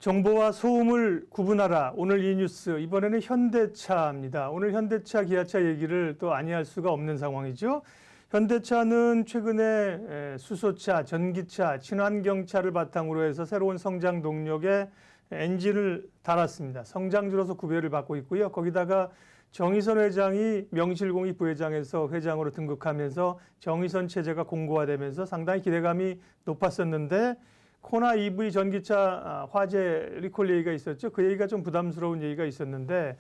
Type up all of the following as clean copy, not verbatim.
정보와 소음을 구분하라. 오늘 이 뉴스, 이번에는 현대차입니다. 오늘 현대차, 기아차 얘기를 또 아니할 수가 없는 상황이죠. 현대차는 최근에 수소차, 전기차, 친환경차를 바탕으로 해서 새로운 성장 동력에 엔진을 달았습니다. 성장주로서 구별을 받고 있고요. 거기다가 정의선 회장이 명실공히 부회장에서 회장으로 등극하면서 정의선 체제가 공고화되면서 상당히 기대감이 높았었는데, 코나 EV 전기차 화재 리콜 얘기가 있었죠. 그 얘기가 좀 부담스러운 얘기가 있었는데,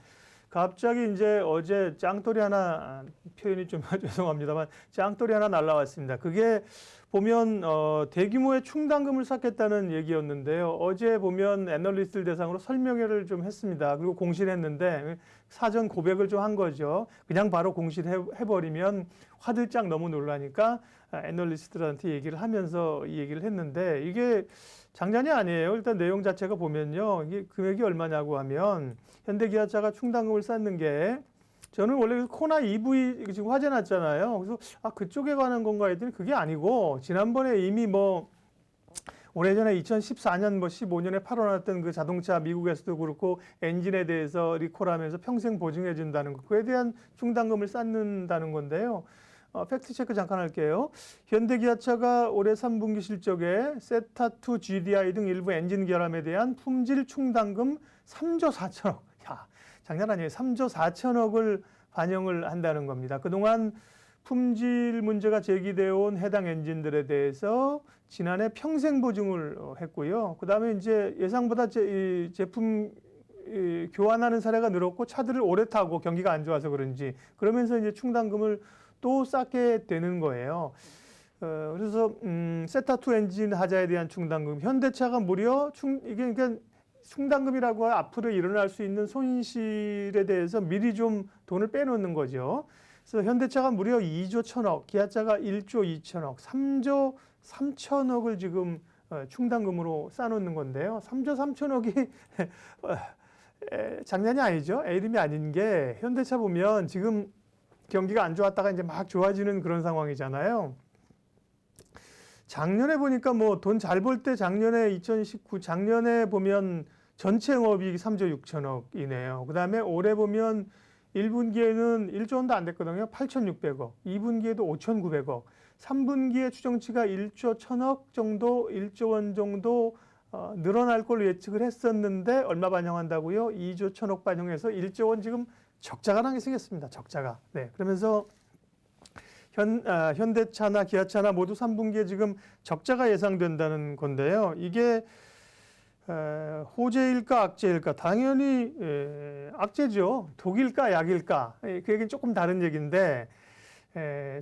갑자기 이제 어제 짱돌이 하나, 표현이 좀 죄송합니다만 짱돌이 하나 날라왔습니다. 그게 보면 대규모의 충당금을 쌓겠다는 얘기였는데요. 어제 보면 애널리스트를 대상으로 설명회를 좀 했습니다. 그리고 공시를 했는데 사전 고백을 좀 한 거죠. 그냥 바로 공시를 해버리면 화들짝 너무 놀라니까 애널리스트들한테 얘기를 하면서 이 얘기를 했는데, 이게 장난이 아니에요. 일단 내용 자체가 보면요, 이게 금액이 얼마냐고 하면 현대기아차가 충당금을 쌓는 게, 저는 원래 코나 EV 지금 화재 났잖아요. 그래서 그쪽에 관한 건가 했더니 그게 아니고, 지난번에 이미 오래전에 2014년 15년에 팔아놨던 그 자동차 미국에서도 그렇고 엔진에 대해서 리콜하면서 평생 보증해 준다는 거, 그에 대한 충당금을 쌓는다는 건데요. 팩트 체크 잠깐 할게요. 현대기아차가 올해 3분기 실적에 세타2 GDI 등 일부 엔진 결함에 대한 품질 충당금 3조 4천억. 야, 장난 아니에요. 3조 4천억을 반영을 한다는 겁니다. 그동안 품질 문제가 제기되어 온 해당 엔진들에 대해서 지난해 평생 보증을 했고요. 그 다음에 이제 예상보다 제품 교환하는 사례가 늘었고, 차들을 오래 타고 경기가 안 좋아서 그런지, 그러면서 이제 충당금을 또 쌓게 되는 거예요. 그래서 세타2 엔진 하자에 대한 충당금, 현대차가 무려 이게 그러니까 충당금이라고 앞으로 일어날 수 있는 손실에 대해서 미리 좀 돈을 빼놓는 거죠. 그래서 현대차가 무려 2조 1천억, 기아차가 1조 2천억, 3조 3천억을 지금 충당금으로 쌓아놓는 건데요. 3조 3천억이 장난이 아니죠. 이름이 아닌 게, 현대차 보면 지금 경기가 안 좋았다가 이제 막 좋아지는 그런 상황이잖아요. 작년에 보니까 돈 잘 벌 때 작년에 2019 작년에 보면 전체 영업이익이 3조 6천억이네요. 그다음에 올해 보면 1분기에는 1조 원도 안 됐거든요. 8,600억. 2분기에도 5,900억. 3분기에 추정치가 1조 1천억 정도, 1조 원 정도 늘어날 걸로 예측을 했었는데, 얼마 반영한다고요? 2조 1천억 반영해서 1조 원 지금 적자가 나게 생겼습니다. 적자가. 네. 그러면서 현대차나 기아차나 모두 3분기에 지금 적자가 예상된다는 건데요. 이게 호재일까 악재일까? 당연히 악재죠. 독일까 약일까? 그 얘기는 조금 다른 얘기인데,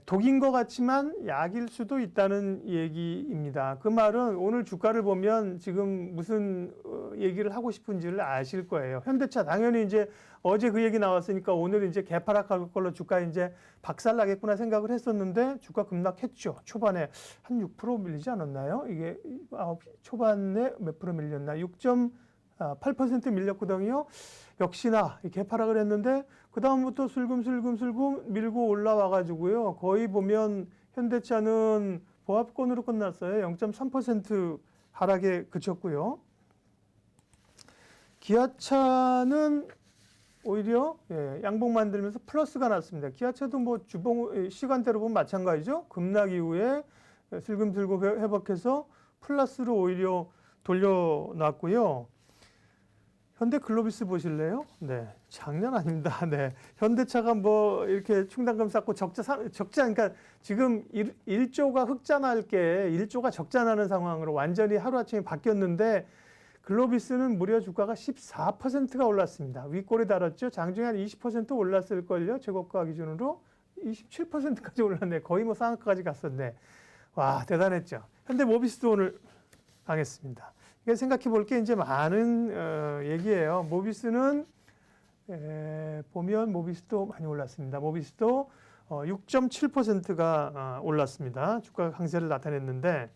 독인 것 같지만 약일 수도 있다는 얘기입니다. 그 말은 오늘 주가를 보면 지금 무슨 얘기를 하고 싶은지를 아실 거예요. 현대차 당연히 이제 어제 그 얘기 나왔으니까 오늘 이제 개파락할 걸로 주가 이제 박살나겠구나 생각을 했었는데, 주가 급락했죠. 초반에 한 6% 밀리지 않았나요? 이게 초반에 몇 프로 밀렸나? 6.8% 밀렸거든요. 역시나 개파락을 했는데, 그 다음부터 슬금슬금 밀고 올라와가지고요. 거의 보면 현대차는 보합권으로 끝났어요. 0.3% 하락에 그쳤고요. 기아차는 오히려 양봉 만들면서 플러스가 났습니다. 기아차도 주봉 시간대로 보면 마찬가지죠. 급락 이후에 슬금슬금 회복해서 플러스로 오히려 돌려놨고요. 현대 글로비스 보실래요? 네, 장난 아닙니다. 네, 현대차가 이렇게 충당금 쌓고 적자, 그러니까 지금 1조가 흑자 날 게 1조가 적자 나는 상황으로 완전히 하루아침에 바뀌었는데, 글로비스는 무려 주가가 14%가 올랐습니다. 윗골이 달았죠. 장중에 한 20% 올랐을걸요. 최고가 기준으로 27%까지 올랐네. 거의 상한가까지 갔었네. 와, 대단했죠. 현대 모비스도 오늘 강했습니다. 이게 생각해 볼 게 이제 많은 얘기예요. 모비스는 보면 모비스도 많이 올랐습니다. 모비스도 6.7%가 올랐습니다. 주가 강세를 나타냈는데,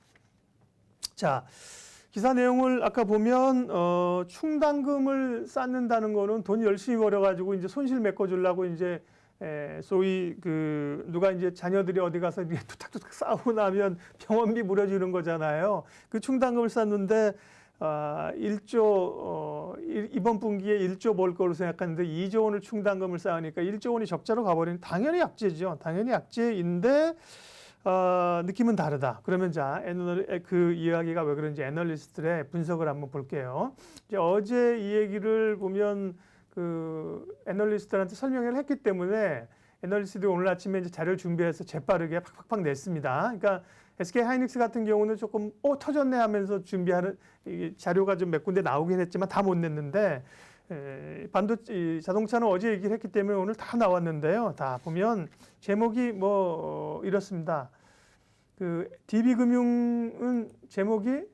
자, 기사 내용을 아까 보면 충당금을 쌓는다는 거는 돈 열심히 벌어가지고 이제 손실 메꿔주려고 이제 소위 누가 이제 자녀들이 어디 가서 이렇게 툭탁툭탁 싸우고 나면 병원비 물어주는 거잖아요. 그 충당금을 쌓는데 이번 분기에 1조 벌 거로 생각하는데 2조 원을 충당금을 쌓으니까 1조 원이 적자로 가버리는 당연히 약재죠. 당연히 약재인데 느낌은 다르다. 그러면 자, 그 이야기가 왜 그런지 애널리스트들의 분석을 한번 볼게요. 이제 어제 이 얘기를 보면 그 애널리스트들한테 설명을 했기 때문에 애널리스트들이 오늘 아침에 이제 자료를 준비해서 재빠르게 팍팍팍 냈습니다. 그러니까 SK 하이닉스 같은 경우는 조금 터졌네 하면서 준비하는 자료가 좀 몇 군데 나오긴 했지만 다 못 냈는데 반도체 자동차는 어제 얘기를 했기 때문에 오늘 다 나왔는데요. 다 보면 제목이 뭐 이렇습니다. 그 DB금융은 제목이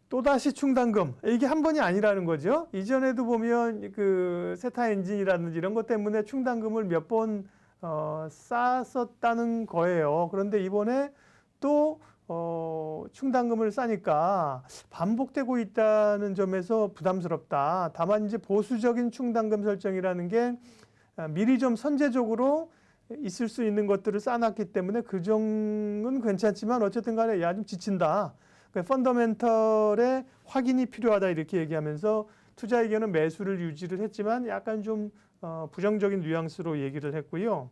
또다시 충당금. 이게 한 번이 아니라는 거죠. 이전에도 보면 그 세타 엔진이라든지 이런 것 때문에 충당금을 몇 번 쌓았었다는 거예요. 그런데 이번에 또 충당금을 싸니까 반복되고 있다는 점에서 부담스럽다. 다만 이제 보수적인 충당금 설정이라는 게 미리 좀 선제적으로 있을 수 있는 것들을 쌓아놨기 때문에 그 정은 괜찮지만 어쨌든 간에 야, 좀 지친다. 펀더멘털의 확인이 필요하다 이렇게 얘기하면서 투자 의견은 매수를 유지를 했지만 약간 좀 부정적인 뉘앙스로 얘기를 했고요.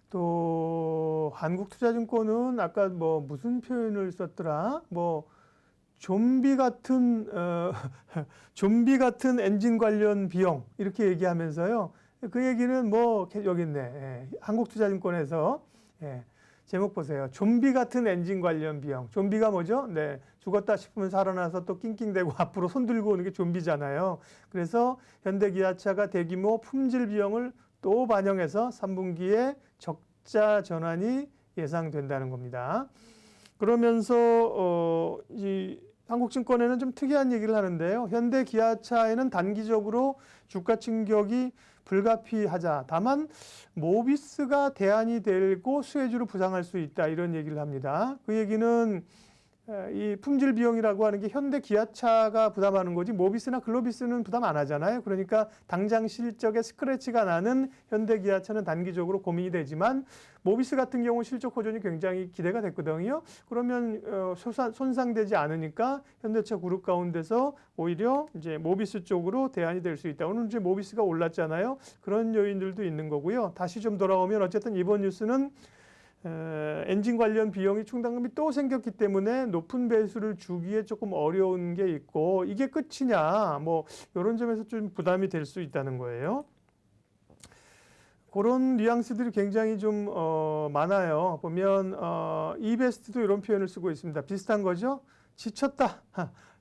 또 한국투자증권은 아까 뭐 무슨 표현을 썼더라? 뭐 좀비 같은 엔진 관련 비용 이렇게 얘기하면서요. 그 얘기는 뭐 여기 있네. 예, 한국투자증권에서 제목 보세요. 좀비 같은 엔진 관련 비용. 좀비가 뭐죠? 네, 죽었다 싶으면 살아나서 또 낑낑대고 앞으로 손 들고 오는 게 좀비잖아요. 그래서 현대기아차가 대규모 품질 비용을 또 반영해서 3분기에 적자 전환이 예상된다는 겁니다. 그러면서 이 한국증권에는 좀 특이한 얘기를 하는데요. 현대기아차에는 단기적으로 주가 충격이 불가피하자. 다만 모비스가 대안이 되고 수혜주를 부상할 수 있다. 이런 얘기를 합니다. 그 얘기는 이 품질 비용이라고 하는 게 현대 기아차가 부담하는 거지 모비스나 글로비스는 부담 안 하잖아요. 그러니까 당장 실적에 스크래치가 나는 현대 기아차는 단기적으로 고민이 되지만 모비스 같은 경우 실적 호전이 굉장히 기대가 됐거든요. 그러면 손상되지 않으니까 현대차 그룹 가운데서 오히려 이제 모비스 쪽으로 대안이 될 수 있다. 오늘 이제 모비스가 올랐잖아요. 그런 요인들도 있는 거고요. 다시 좀 돌아오면 어쨌든 이번 뉴스는 엔진 관련 비용이 충당금이 또 생겼기 때문에 높은 배수를 주기에 조금 어려운 게 있고 이게 끝이냐 뭐 이런 점에서 좀 부담이 될 수 있다는 거예요. 그런 뉘앙스들이 굉장히 좀 많아요. 보면 이베스트도 이런 표현을 쓰고 있습니다. 비슷한 거죠. 지쳤다.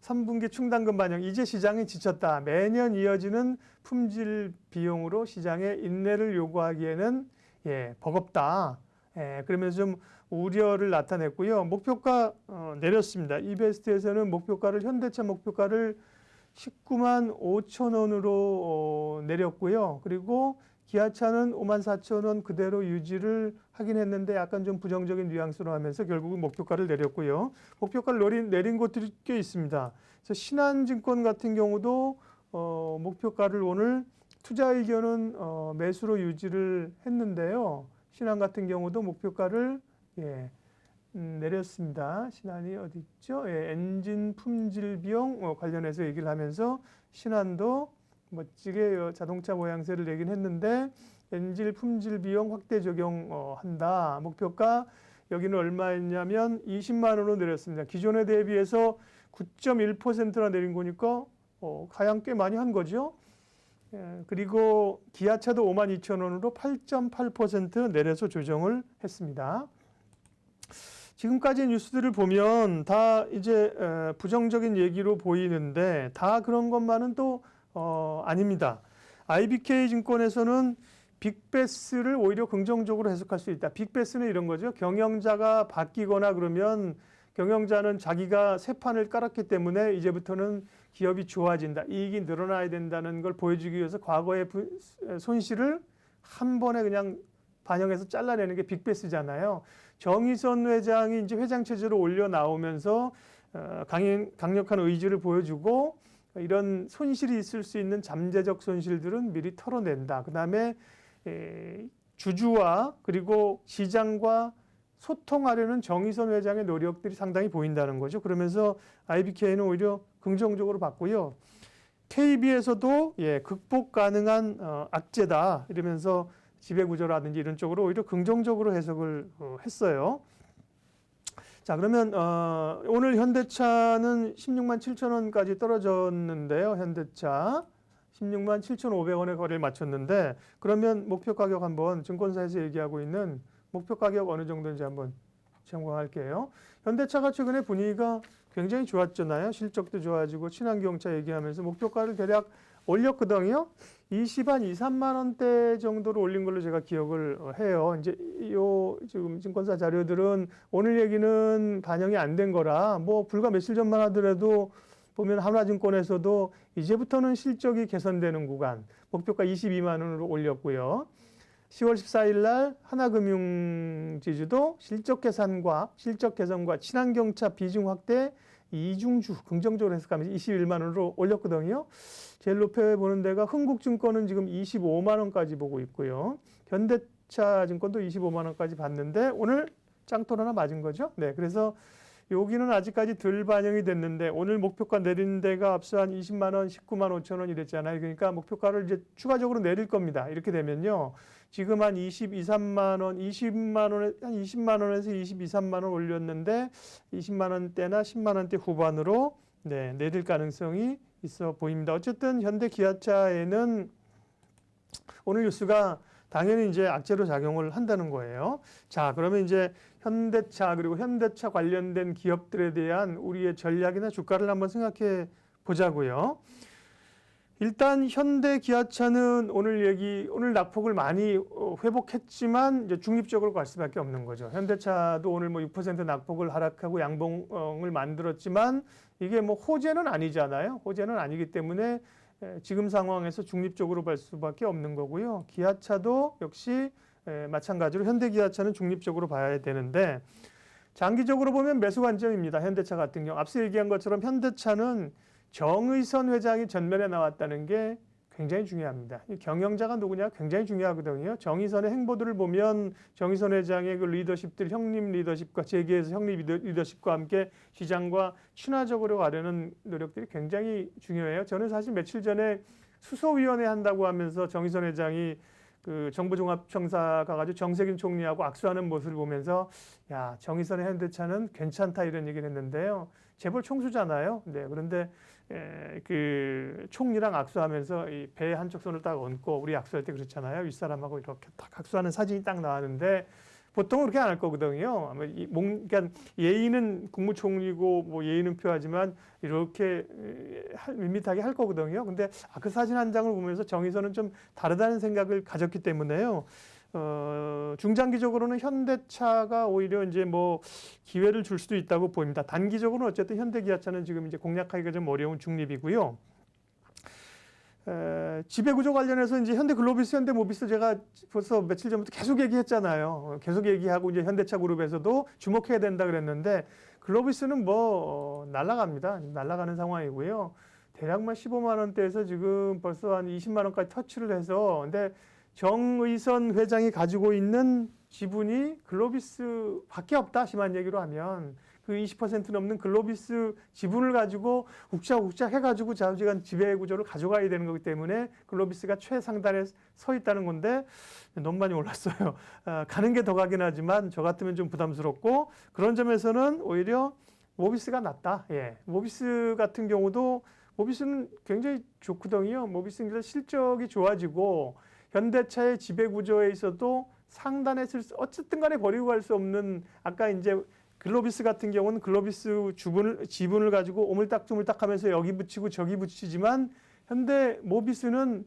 3분기 충당금 반영. 이제 시장이 지쳤다. 매년 이어지는 품질 비용으로 시장에 인내를 요구하기에는 버겁다. 그러면서 좀 우려를 나타냈고요. 목표가 내렸습니다. 이베스트에서는 목표가를 현대차 목표가를 19만 5천 원으로 내렸고요. 그리고 기아차는 5만 4천 원 그대로 유지를 하긴 했는데 약간 좀 부정적인 뉘앙스로 하면서 결국은 목표가를 내렸고요. 목표가를 내린 곳들이 꽤 있습니다. 그래서 신한증권 같은 경우도 목표가를 오늘 투자 의견은 매수로 유지를 했는데요. 신한 같은 경우도 목표가를 내렸습니다. 신한이 어디 있죠? 엔진 품질 비용 관련해서 얘기를 하면서 신한도 멋지게 자동차 모양새를 내긴 했는데 엔진 품질 비용 확대 적용한다. 목표가 여기는 얼마였냐면 20만 원으로 내렸습니다. 기존에 대비해서 9.1%나 내린 거니까 가양 꽤 많이 한 거죠. 그리고 기아차도 5만 2천 원으로 8.8% 내려서 조정을 했습니다. 지금까지 뉴스들을 보면 다 이제 부정적인 얘기로 보이는데 다 그런 것만은 또 아닙니다. IBK 증권에서는 빅베스를 오히려 긍정적으로 해석할 수 있다. 빅베스는 이런 거죠. 경영자가 바뀌거나 그러면 경영자는 자기가 새 판을 깔았기 때문에 이제부터는 기업이 좋아진다. 이익이 늘어나야 된다는 걸 보여주기 위해서 과거의 손실을 한 번에 그냥 반영해서 잘라내는 게 빅베스잖아요. 정의선 회장이 이제 회장 체제로 올려 나오면서 강력한 의지를 보여주고 이런 손실이 있을 수 있는 잠재적 손실들은 미리 털어낸다. 그 다음에 주주와 그리고 시장과 소통하려는 정의선 회장의 노력들이 상당히 보인다는 거죠. 그러면서 IBK는 오히려 긍정적으로 봤고요. KB에서도 극복 가능한 악재다 이러면서 지배구조라든지 이런 쪽으로 오히려 긍정적으로 해석을 했어요. 자, 그러면 오늘 현대차는 16만 7천 원까지 떨어졌는데요. 현대차 16만 7,500원에 거래를 마쳤는데, 그러면 목표 가격 한번 증권사에서 얘기하고 있는 목표 가격 어느 정도인지 한번 참고할게요. 현대차가 최근에 분위기가 굉장히 좋았잖아요. 실적도 좋아지고 친환경차 얘기하면서 목표가를 대략 올렸거든요. 20한 2, 3만 원대 정도로 올린 걸로 제가 기억을 해요. 이제 요 지금 증권사 자료들은 오늘 얘기는 반영이 안 된 거라 뭐 불과 며칠 전만 하더라도 보면 하나증권에서도 이제부터는 실적이 개선되는 구간 목표가 22만 원으로 올렸고요. 10월 14일 날 하나금융지주도 실적 개선과 친환경차 비중 확대 이중주 긍정적으로 해석하면서 21만 원으로 올렸거든요. 제일 높여 보는 데가 흥국증권은 지금 25만 원까지 보고 있고요. 현대차증권도 25만 원까지 봤는데 오늘 짱돌 하나 맞은 거죠. 네, 그래서 여기는 아직까지 덜 반영이 됐는데 오늘 목표가 내린 데가 앞서 한 20만 원, 19만 5천 원 이랬잖아요. 그러니까 목표가를 이제 추가적으로 내릴 겁니다. 이렇게 되면요. 지금 한 22, 3만 원, 20만 원에 한 20만 원에서 22, 3만 원 올렸는데 20만 원대나 10만 원대 후반으로 내릴 가능성이 있어 보입니다. 어쨌든 현대 기아차에는 오늘 뉴스가 당연히 이제 악재로 작용을 한다는 거예요. 자, 그러면 이제 현대차 그리고 현대차 관련된 기업들에 대한 우리의 전략이나 주가를 한번 생각해 보자고요. 일단 현대 기아차는 오늘 낙폭을 많이 회복했지만 이제 중립적으로 갈 수밖에 없는 거죠. 현대차도 오늘 뭐 6% 낙폭을 하락하고 양봉을 만들었지만 이게 뭐 호재는 아니잖아요. 호재는 아니기 때문에 지금 상황에서 중립적으로 볼 수밖에 없는 거고요. 기아차도 역시 마찬가지로 현대기아차는 중립적으로 봐야 되는데 장기적으로 보면 매수 관점입니다. 현대차 같은 경우 앞서 얘기한 것처럼 현대차는 정의선 회장이 전면에 나왔다는 게 굉장히 중요합니다. 이 경영자가 누구냐 굉장히 중요하거든요. 정의선의 행보들을 보면 정의선 회장의 그 리더십들, 형님 리더십과 재계에서 형님 리더십과 함께 시장과 친화적으로 가려는 노력들이 굉장히 중요해요. 저는 사실 며칠 전에 수소위원회 한다고 하면서 정의선 회장이 그 정부종합청사 가가지고 정세균 총리하고 악수하는 모습을 보면서 야, 정의선의 현대차는 괜찮다 이런 얘기를 했는데요. 재벌 총수잖아요. 네, 그런데 그 총리랑 악수하면서 이 배 한쪽 손을 딱 얹고 우리 악수할 때 그렇잖아요. 윗사람하고 이렇게 딱 악수하는 사진이 딱 나왔는데 보통은 그렇게 안 할 거거든요. 그러니까 예의는 국무총리고 뭐 예의는 표하지만 이렇게 밋밋하게 할 거거든요. 근데 그 사진 한 장을 보면서 정의선은 좀 다르다는 생각을 가졌기 때문에요. 중장기적으로는 현대차가 오히려 이제 뭐 기회를 줄 수도 있다고 보입니다. 단기적으로는 어쨌든 현대기아차는 지금 이제 공략하기가 좀 어려운 중립이고요. 지배구조 관련해서 이제 현대글로비스, 현대모비스 제가 벌써 며칠 전부터 계속 얘기했잖아요. 계속 얘기하고 이제 현대차 그룹에서도 주목해야 된다 그랬는데 글로비스는 뭐 날아갑니다. 날아가는 상황이고요. 대략만 15만 원대에서 지금 벌써 한 20만 원까지 터치를 해서 근데 정의선 회장이 가지고 있는 지분이 글로비스밖에 없다. 심한 얘기로 하면 그 20% 넘는 글로비스 지분을 가지고 욱작욱작 해가지고 좌우지간 지배 구조를 가져가야 되는 거기 때문에 글로비스가 최상단에 서 있다는 건데 너무 많이 올랐어요. 가는 게 더 가긴 하지만 저 같으면 좀 부담스럽고 그런 점에서는 오히려 모비스가 낫다. 예, 모비스 같은 경우도 모비스는 굉장히 좋거든요. 모비스는 실적이 좋아지고 현대차의 지배 구조에 있어도 상단에 어쨌든 간에 버리고 갈 수 없는 아까 이제 글로비스 같은 경우는 글로비스 지분을 가지고 오물딱조물딱 하면서 여기 붙이고 저기 붙이지만 현대 모비스는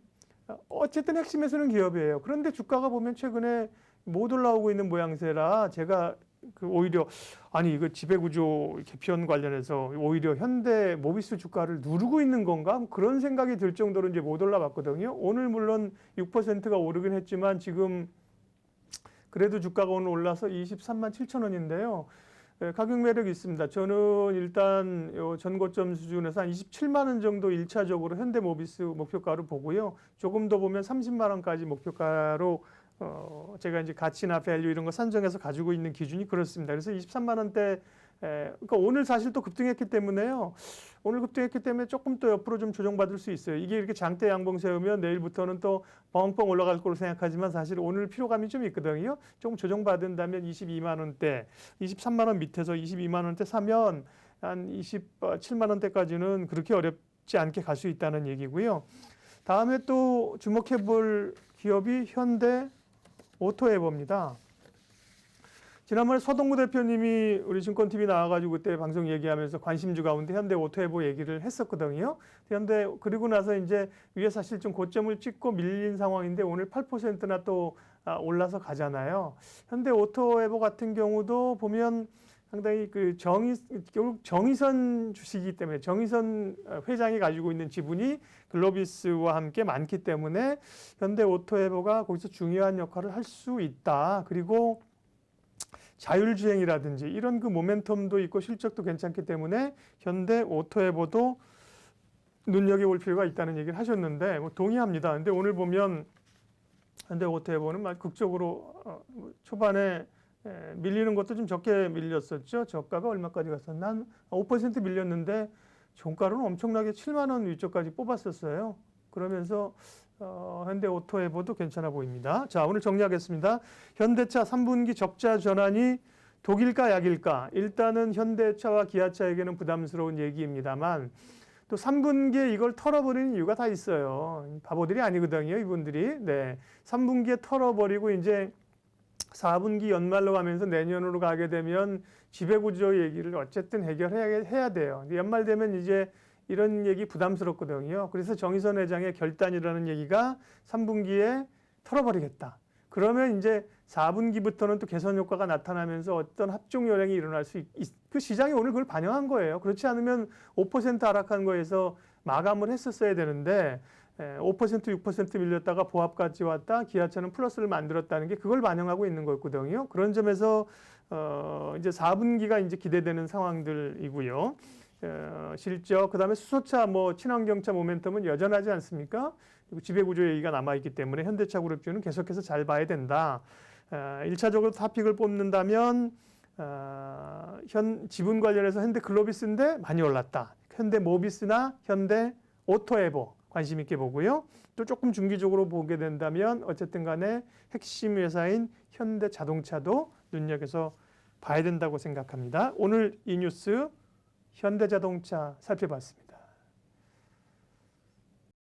어쨌든 핵심에서는 기업이에요. 그런데 주가가 보면 최근에 못 올라오고 있는 모양새라 제가 오히려 아니 이거 지배구조 개편 관련해서 오히려 현대 모비스 주가를 누르고 있는 건가 그런 생각이 들 정도로 이제 못 올라봤거든요. 오늘 물론 6%가 오르긴 했지만 지금 그래도 주가가 오늘 올라서 23만 7천 원인데요. 가격 매력이 있습니다. 저는 일단 전고점 수준에서 한 27만 원 정도 1차적으로 현대모비스 목표가로 보고요. 조금 더 보면 30만 원까지 목표가로 제가 이제 가치나 밸류 이런 거 산정해서 가지고 있는 기준이 그렇습니다. 그래서 23만 원대 그러니까 오늘 사실 또 급등했기 때문에요. 오늘 급등했기 때문에 조금 또 옆으로 좀 조정받을 수 있어요. 이게 이렇게 장대 양봉 세우면 내일부터는 또 뻥뻥 올라갈 거로 생각하지만 사실 오늘 피로감이 좀 있거든요. 조금 조정받은다면 22만 원대, 23만 원 밑에서 22만 원대 사면 한 27만 원대까지는 그렇게 어렵지 않게 갈 수 있다는 얘기고요. 다음에 또 주목해 볼 기업이 현대 오토에버입니다. 지난번에 서동구 대표님이 우리 증권TV 나와가지고 그때 방송 얘기하면서 관심주 가운데 현대 오토에버 얘기를 했었거든요. 현대 그리고 나서 이제 위에 사실 좀 고점을 찍고 밀린 상황인데 오늘 8%나 또 올라서 가잖아요. 현대 오토에버 같은 경우도 보면 상당히 그 결국 정의선 주식이기 때문에 정의선 회장이 가지고 있는 지분이 글로비스와 함께 많기 때문에 현대 오토에버가 거기서 중요한 역할을 할 수 있다. 그리고 자율주행이라든지 이런 그 모멘텀도 있고 실적도 괜찮기 때문에 현대 오토에버도 눈여겨볼 필요가 있다는 얘기를 하셨는데 뭐 동의합니다. 근데 오늘 보면 현대 오토에버는 막 극적으로 초반에 밀리는 것도 좀 적게 밀렸었죠. 저가가 얼마까지 갔었나? 한 5% 밀렸는데 종가로는 엄청나게 7만 원 위쪽까지 뽑았었어요. 그러면서 현대 오토에버도 괜찮아 보입니다. 자, 오늘 정리하겠습니다. 현대차 3분기 적자 전환이 독일까 약일까? 일단은 현대차와 기아차에게는 부담스러운 얘기입니다만 또 3분기에 이걸 털어버리는 이유가 다 있어요. 바보들이 아니거든요, 이분들이. 네, 3분기에 털어버리고 이제 4분기 연말로 가면서 내년으로 가게 되면 지배구조 얘기를 어쨌든 해결해야 돼요. 연말 되면 이제 이런 얘기 부담스럽거든요. 그래서 정의선 회장의 결단이라는 얘기가 3분기에 털어버리겠다. 그러면 이제 4분기부터는 또 개선 효과가 나타나면서 어떤 합종 요령이 일어날 수 그 시장이 오늘 그걸 반영한 거예요. 그렇지 않으면 5% 하락한 거에서 마감을 했었어야 되는데 5% 6% 밀렸다가 보합까지 왔다. 기아차는 플러스를 만들었다는 게 그걸 반영하고 있는 거였거든요. 그런 점에서 이제 4분기가 이제 기대되는 상황들이고요. 실적, 그다음에 수소차, 뭐 친환경차 모멘텀은 여전하지 않습니까? 그리고 지배구조 얘기가 남아있기 때문에 현대차 그룹주는 계속해서 잘 봐야 된다. 1차적으로 탑픽을 뽑는다면 지분 관련해서 현대 글로비스인데 많이 올랐다. 현대 모비스나 현대 오토에버 관심 있게 보고요. 또 조금 중기적으로 보게 된다면 어쨌든 간에 핵심 회사인 현대 자동차도 눈여겨서 봐야 된다고 생각합니다. 오늘 이 뉴스 현대자동차 살펴봤습니다.